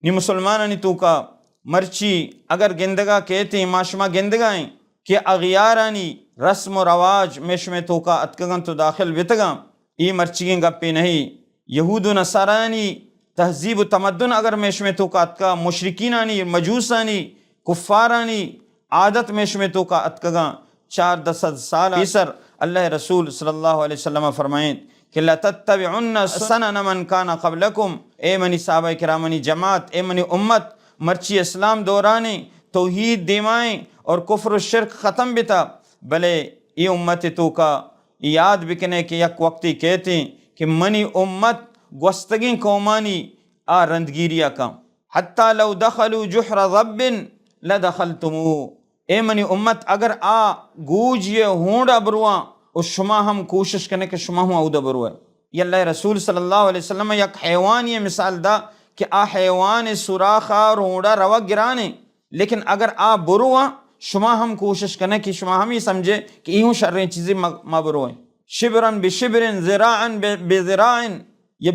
نی مسلمانانی تو کا مرچی اگر گندگا کہتے ماشما گندگائیں کہ اغیارانی رسم و رواج میش میں تو کا اتکگن تو داخل وتگا ای مرچیگیں گپی نہیں. یہود و نصارانی تہذیب و تمدن اگر میش میں تو کا اتکا مشرکینانی مجوسانی کفارانی عادت میش میں تو کا اتکگا 400 سال پیسر اللہ رسول صلی اللہ علیہ وسلم فرمائیں کہ لَتَتَّبِعُنَّ سَنَنَ مَنْ كَانَ قَبْلَكُمْ. اے منی صحابہ کرامنی جماعت، اے منی امت، مرچی اسلام دورانے توحید دیمائیں اور کفر و شرک ختم بتا. بلے یہ امت تو کا یاد بکنے کہ یک وقتی کہتے ہیں کہ منی امت گوستگیں قومانی آ رندگیریا کا حتی لو دخلوا جحر ضب لدخلتمو. اے منی امت اگر آ گوج یہ ہونڈا برواں اور شما ہم کوشش کرنے کہ شما ہوں اودہ بروے. یہ اللہ رسول صلی اللہ علیہ وسلم یک حیوان یہ مثال دا کہ آ حیوان سوراخا اور ہونڈا روا گرانے، لیکن اگر آ برواں شما ہم کوشش کرنے کہ شما ہم یہ سمجھے کہ ایہوں شریں چیزیں ما برویں. شبرن بشبرن ذراعن بذراعن، یہ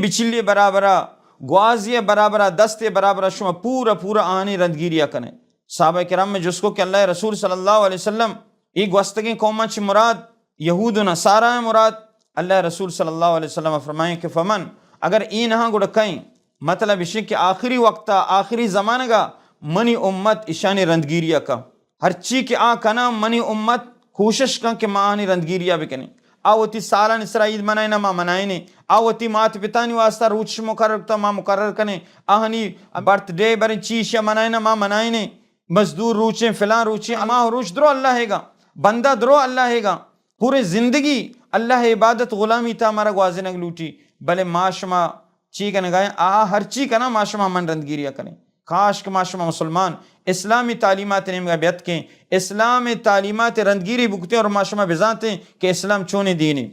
بچلی برابرہ گوازی برابرہ دست برابرہ شما پورا آنی رندگیریا کرنے. صحابہ کرام میں جس کو کہ اللہ رسول صلی اللہ علیہ وسلم ای گوستگیں قومہ چی مراد یہود و نصارہ مراد. اللہ رسول صلی اللہ علیہ وسلم فرمائیں کہ فمن اگر این ہاں گڑکائیں مطلب اسی کہ آخری وقتا آخری زمانہ گا منی امت اشانی رندگیریا کا ہر چی کہ آ کنا منی امت کوشش کن کہ ماں آنی رندگیریا بکنے. آوتی سالان اسرائیل منائنا ما منائنے، آوتی مات پتانی واسطہ روچ مقرر تا ما مقرر کنے، آہنی برتھ ڈے برن چیشیا منائنا ما منائنے، مزدور روچیں فلان روچیں اما روچ درو اللہ ہے گا، بندہ درو اللہ ہے گا، پورے زندگی اللہ عبادت غلامی تا ہمارا گوازے نگ لوٹی. بلے معاشمہ چی کا نگائیں ہر چی کا نا معاشمہ من رندگیریا کریں. کاش کہ معاشمہ مسلمان اسلامی تعلیمات نیم گا بیعت کے اسلام تعلیمات رندگیری بکتے اور معاشمہ بزانتے کہ اسلام چونے دینی